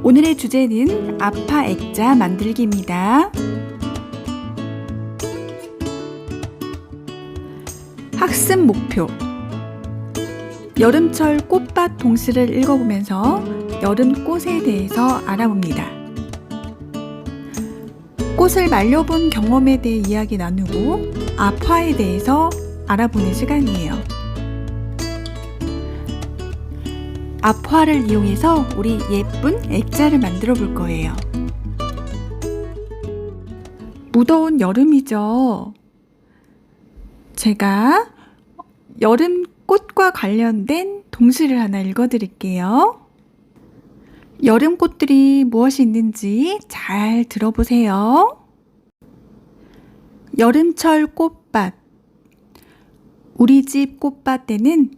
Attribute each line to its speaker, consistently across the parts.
Speaker 1: 오늘의 주제는 아파 액자 만들기입니다. 학습 목표. 여름철 꽃밭 동시를 읽어보면서 여름 꽃에 대해서 알아봅니다. 꽃을 말려본 경험에 대해 이야기 나누고 아파에 대해서 알아보는 시간이에요. 아파를 이용해서 우리 예쁜 액자를 만들어 볼 거예요. 무더운 여름이죠. 제가 여름 꽃과 관련된 동시를 하나 읽어드릴게요. 여름 꽃들이 무엇이 있는지 잘 들어보세요. 여름철 꽃밭. 우리 집 꽃밭에는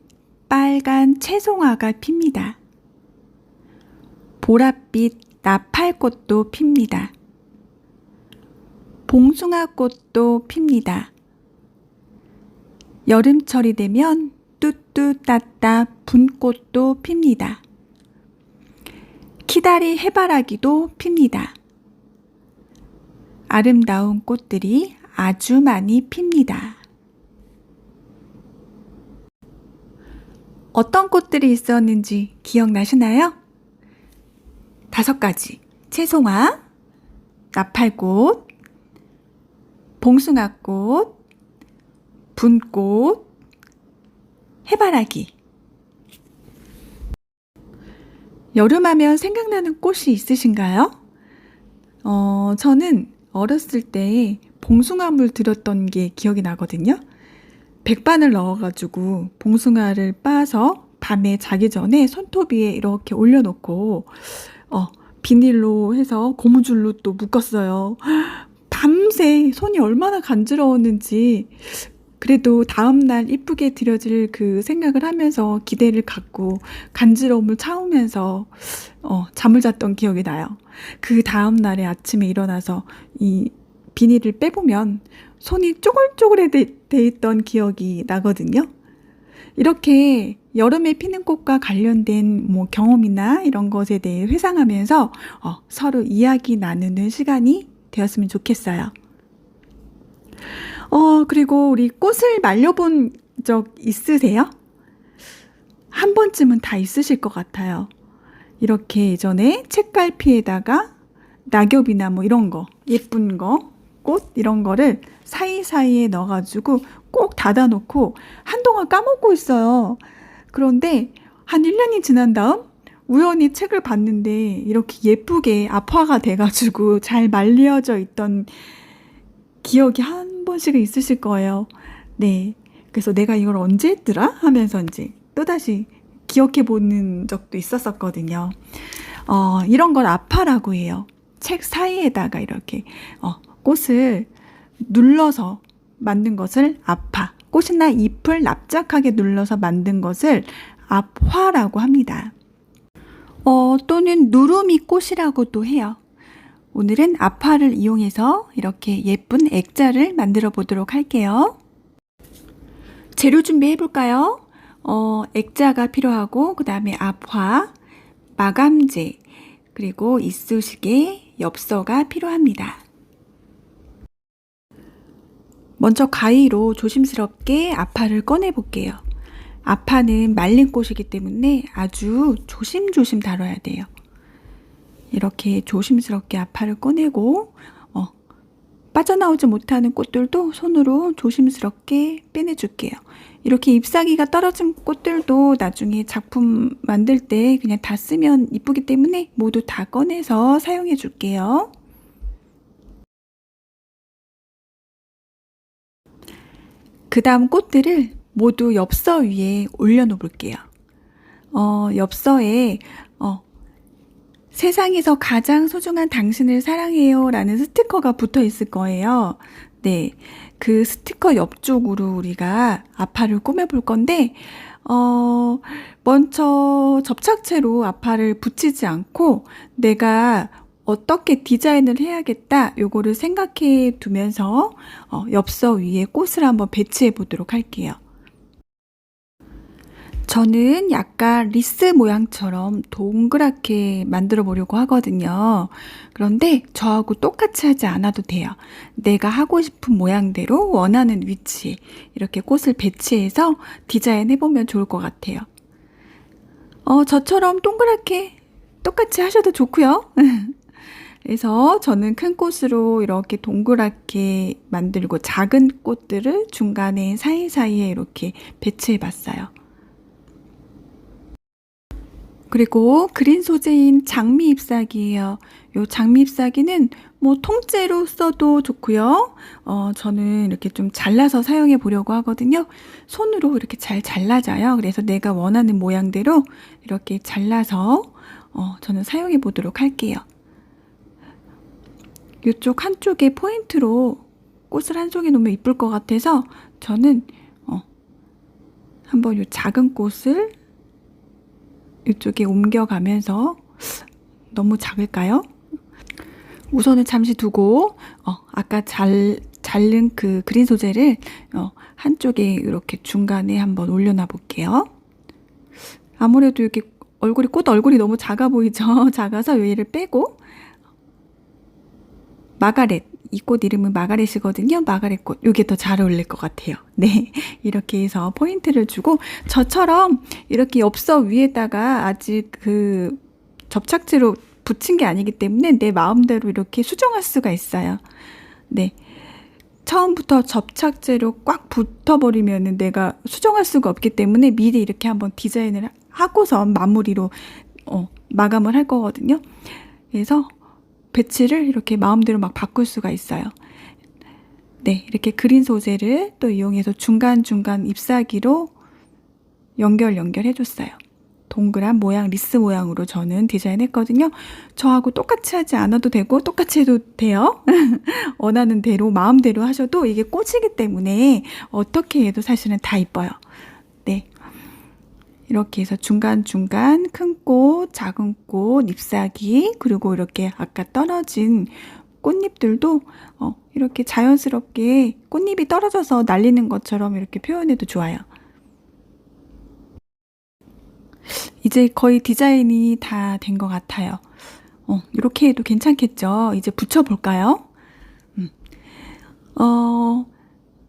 Speaker 1: 빨간 채송화가 핍니다. 보랏빛 나팔꽃도 핍니다. 봉숭아꽃도 핍니다. 여름철이 되면 뚜뚜따따 분꽃도 핍니다. 키다리 해바라기도 핍니다. 아름다운 꽃들이 아주 많이 핍니다. 어떤 꽃들이 있었는지 기억나시나요? 5가지. 채송화, 나팔꽃, 봉숭아꽃, 분꽃, 해바라기. 여름하면 생각나는 꽃이 있으신가요? 저는 어렸을 때 봉숭아물 들었던 게 기억이 나거든요. 백반을 넣어가지고 봉숭아를 빻아서 밤에 자기 전에 손톱 위에 이렇게 올려놓고 비닐로 해서 고무줄로 또 묶었어요. 밤새 손이 얼마나 간지러웠는지. 그래도 다음날 이쁘게 드려질 그 생각을 하면서 기대를 갖고 간지러움을 참으면서 잠을 잤던 기억이 나요. 그 다음날에 아침에 일어나서 이 비닐을 빼보면 손이 쪼글쪼글해 돼 있던 기억이 나거든요. 이렇게 여름에 피는 꽃과 관련된 경험이나 이런 것에 대해 회상하면서 서로 이야기 나누는 시간이 되었으면 좋겠어요. 그리고 우리 꽃을 말려본 적 있으세요? 한 번쯤은 다 있으실 것 같아요. 이렇게 예전에 책갈피에다가 낙엽이나 이런 거, 예쁜 거, 꽃 이런 거를 사이사이에 넣어가지고 꼭 닫아놓고 한동안 까먹고 있어요. 그런데 한 1년이 지난 다음 우연히 책을 봤는데 이렇게 예쁘게 압화가 돼가지고 잘 말려져 있던 기억이 한 번씩은 있으실 거예요. 네. 그래서 내가 이걸 언제 했더라? 하면서 이제 또다시 기억해 보는 적도 있었거든요. 이런 걸 압화라고 해요. 책 사이에다가 이렇게 꽃을 눌러서 만든 것을 압화. 꽃이나 잎을 납작하게 눌러서 만든 것을 압화라고 합니다. 또는 누르미 꽃이라고도 해요. 오늘은 압화를 이용해서 이렇게 예쁜 액자를 만들어 보도록 할게요. 재료 준비해 볼까요? 액자가 필요하고 그 다음에 압화, 마감재, 그리고 이쑤시개, 엽서가 필요합니다. 먼저 가위로 조심스럽게 압화를 꺼내 볼게요. 압화는 말린 꽃이기 때문에 아주 조심조심 다뤄야 돼요. 이렇게 조심스럽게 압화를 꺼내고 빠져나오지 못하는 꽃들도 손으로 조심스럽게 빼내줄게요. 이렇게 잎사귀가 떨어진 꽃들도 나중에 작품 만들 때 그냥 다 쓰면 이쁘기 때문에 모두 다 꺼내서 사용해 줄게요. 그 다음 꽃들을 모두 엽서 위에 올려놓을게요. 엽서에 세상에서 가장 소중한 당신을 사랑해요 라는 스티커가 붙어 있을 거예요. 네, 그 스티커 옆쪽으로 우리가 압화를 꾸며볼 건데 먼저 접착제로 압화를 붙이지 않고 내가 어떻게 디자인을 해야겠다 요거를 생각해 두면서 엽서 위에 꽃을 한번 배치해 보도록 할게요. 저는 약간 리스 모양처럼 동그랗게 만들어 보려고 하거든요. 그런데 저하고 똑같이 하지 않아도 돼요. 내가 하고 싶은 모양대로 원하는 위치에 이렇게 꽃을 배치해서 디자인 해보면 좋을 것 같아요. 저처럼 동그랗게 똑같이 하셔도 좋고요. 그래서 저는 큰 꽃으로 이렇게 동그랗게 만들고 작은 꽃들을 중간에 사이사이에 이렇게 배치해 봤어요. 그리고 그린 소재인 장미 잎사귀예요. 요 장미 잎사귀는 뭐 통째로 써도 좋고요. 저는 이렇게 좀 잘라서 사용해 보려고 하거든요. 손으로 이렇게 잘 잘라져요. 그래서 내가 원하는 모양대로 이렇게 잘라서 저는 사용해 보도록 할게요. 이쪽 한쪽에 포인트로 꽃을 한 송이 놓으면 이쁠 것 같아서 저는 한번 요 작은 꽃을 이쪽에 옮겨가면서 너무 작을까요? 우선은 잠시 두고 아까 자른 그 그린 소재를 한쪽에 이렇게 중간에 한번 올려놔 볼게요. 아무래도 이렇게 꽃 얼굴이 너무 작아 보이죠? 작아서 얘를 빼고 마가렛, 이 꽃 이름은 마가렛이거든요. 마가렛 꽃, 이게 더 잘 어울릴 것 같아요. 네, 이렇게 해서 포인트를 주고 저처럼 이렇게 엽서 위에다가 아직 그 접착제로 붙인 게 아니기 때문에 내 마음대로 이렇게 수정할 수가 있어요. 네, 처음부터 접착제로 꽉 붙어버리면 내가 수정할 수가 없기 때문에 미리 이렇게 한번 디자인을 하고서 마무리로 마감을 할 거거든요. 그래서 배치를 이렇게 마음대로 막 바꿀 수가 있어요. 네, 이렇게 그린 소재를 또 이용해서 중간중간 잎사귀로 연결해 줬어요. 동그란 모양, 리스 모양으로 저는 디자인했거든요. 저하고 똑같이 하지 않아도 되고 똑같이 해도 돼요. 원하는 대로 마음대로 하셔도 이게 꽃이기 때문에 어떻게 해도 사실은 다 이뻐요. 네, 이렇게 해서 중간중간 큰 꽃, 작은 꽃, 잎사귀, 그리고 이렇게 아까 떨어진 꽃잎들도 이렇게 자연스럽게 꽃잎이 떨어져서 날리는 것처럼 이렇게 표현해도 좋아요. 이제 거의 디자인이 다 된 것 같아요. 이렇게 해도 괜찮겠죠? 이제 붙여볼까요?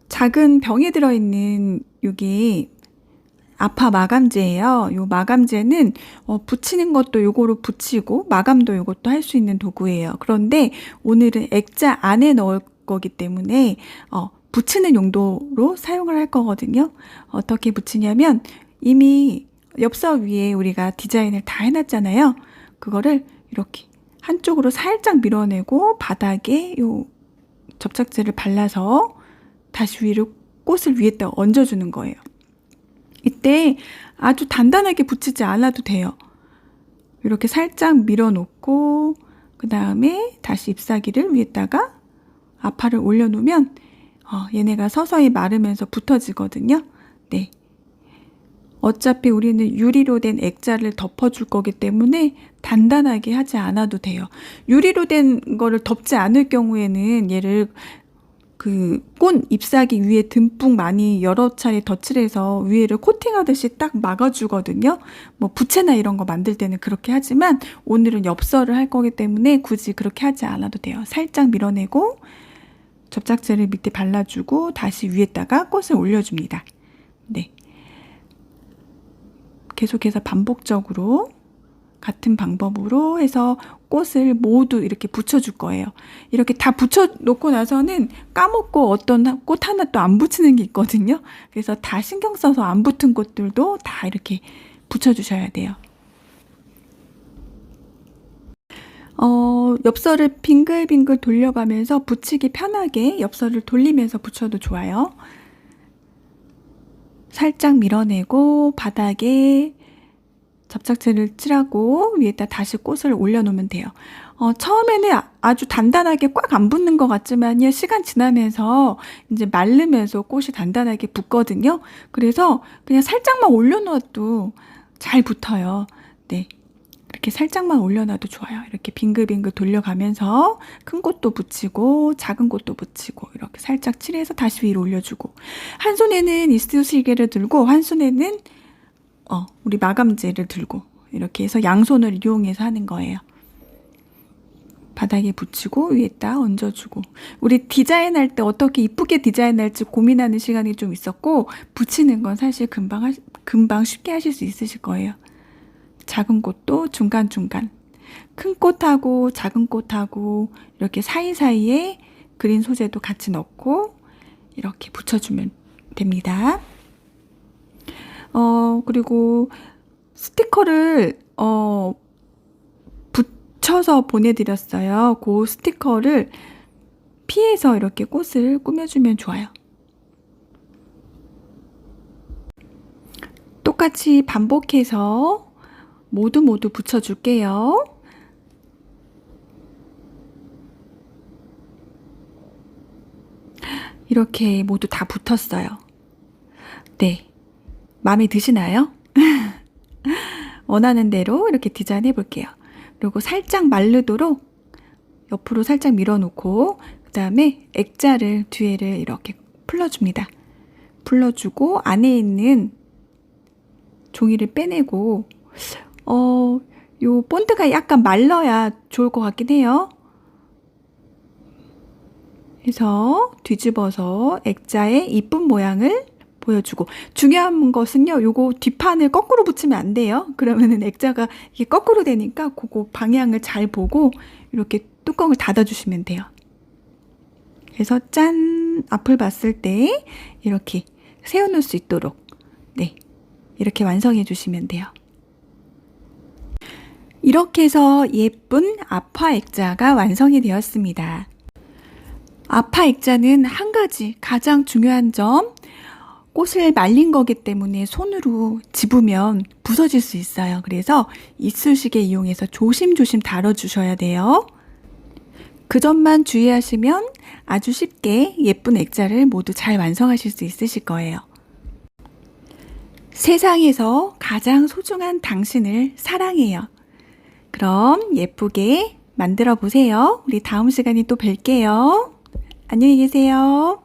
Speaker 1: 작은 병에 들어있는 요게 아파 마감제예요. 요 마감제는 붙이는 것도 요거로 붙이고 마감도 요것도 할 수 있는 도구예요. 그런데 오늘은 액자 안에 넣을 거기 때문에 붙이는 용도로 사용을 할 거거든요. 어떻게 붙이냐면 이미 엽서 위에 우리가 디자인을 다 해놨잖아요. 그거를 이렇게 한쪽으로 살짝 밀어내고 바닥에 요 접착제를 발라서 다시 위로 꽃을 위에다 얹어주는 거예요. 이때 아주 단단하게 붙이지 않아도 돼요. 이렇게 살짝 밀어놓고 그 다음에 다시 잎사귀를 위에다가 아파를 올려놓으면 얘네가 서서히 마르면서 붙어지거든요. 네. 어차피 우리는 유리로 된 액자를 덮어줄 거기 때문에 단단하게 하지 않아도 돼요. 유리로 된 거를 덮지 않을 경우에는 얘를 그 꽃 잎사귀 위에 듬뿍 많이 여러 차례 덧칠을 해서 위에를 코팅하듯이 딱 막아주거든요. 뭐 부채나 이런 거 만들 때는 그렇게 하지만 오늘은 엽서를 할 거기 때문에 굳이 그렇게 하지 않아도 돼요. 살짝 밀어내고 접착제를 밑에 발라주고 다시 위에다가 꽃을 올려줍니다. 네. 계속해서 반복적으로 같은 방법으로 해서 꽃을 모두 이렇게 붙여줄 거예요. 이렇게 다 붙여놓고 나서는 까먹고 어떤 꽃 하나 또 안 붙이는 게 있거든요. 그래서 다 신경 써서 안 붙은 꽃들도 다 이렇게 붙여주셔야 돼요. 엽서를 빙글빙글 돌려가면서 붙이기 편하게 엽서를 돌리면서 붙여도 좋아요. 살짝 밀어내고 바닥에 접착제를 칠하고 위에다 다시 꽃을 올려놓으면 돼요. 처음에는 아주 단단하게 꽉 안 붙는 것 같지만요. 시간 지나면서 이제 마르면서 꽃이 단단하게 붙거든요. 그래서 그냥 살짝만 올려놔도 잘 붙어요. 네. 이렇게 살짝만 올려놔도 좋아요. 이렇게 빙글빙글 돌려가면서 큰 꽃도 붙이고 작은 꽃도 붙이고 이렇게 살짝 칠해서 다시 위로 올려주고 한 손에는 이쑤시개를 들고 한 손에는 우리 마감재를 들고 이렇게 해서 양손을 이용해서 하는 거예요. 바닥에 붙이고 위에다 얹어주고, 우리 디자인할 때 어떻게 이쁘게 디자인할지 고민하는 시간이 좀 있었고, 붙이는 건 사실 금방 쉽게 하실 수 있으실 거예요. 작은 꽃도 중간중간, 큰 꽃하고 작은 꽃하고 이렇게 사이사이에 그린 소재도 같이 넣고 이렇게 붙여주면 됩니다. 그리고 스티커를 붙여서 보내드렸어요. 그 스티커를 피해서 이렇게 꽃을 꾸며주면 좋아요. 똑같이 반복해서 모두 붙여줄게요. 이렇게 모두 다 붙었어요. 네, 마음에 드시나요? 원하는 대로 이렇게 디자인 해볼게요. 그리고 살짝 마르도록 옆으로 살짝 밀어놓고, 그 다음에 액자를 뒤에를 이렇게 풀러줍니다. 풀러주고 안에 있는 종이를 빼내고, 요 본드가 약간 말라야 좋을 것 같긴 해요. 해서 뒤집어서 액자의 이쁜 모양을 보여주고, 중요한 것은요, 요거 뒷판을 거꾸로 붙이면 안 돼요. 그러면은 액자가 이게 거꾸로 되니까 그거 방향을 잘 보고 이렇게 뚜껑을 닫아주시면 돼요. 그래서 짠! 앞을 봤을 때 이렇게 세워놓을 수 있도록, 네, 이렇게 완성해 주시면 돼요. 이렇게 해서 예쁜 아파 액자가 완성이 되었습니다. 아파 액자는 한 가지 가장 중요한 점, 꽃을 말린 거기 때문에 손으로 집으면 부서질 수 있어요. 그래서 이쑤시개 이용해서 조심조심 다뤄주셔야 돼요. 그 점만 주의하시면 아주 쉽게 예쁜 액자를 모두 잘 완성하실 수 있으실 거예요. 세상에서 가장 소중한 당신을 사랑해요. 그럼 예쁘게 만들어 보세요. 우리 다음 시간에 또 뵐게요. 안녕히 계세요.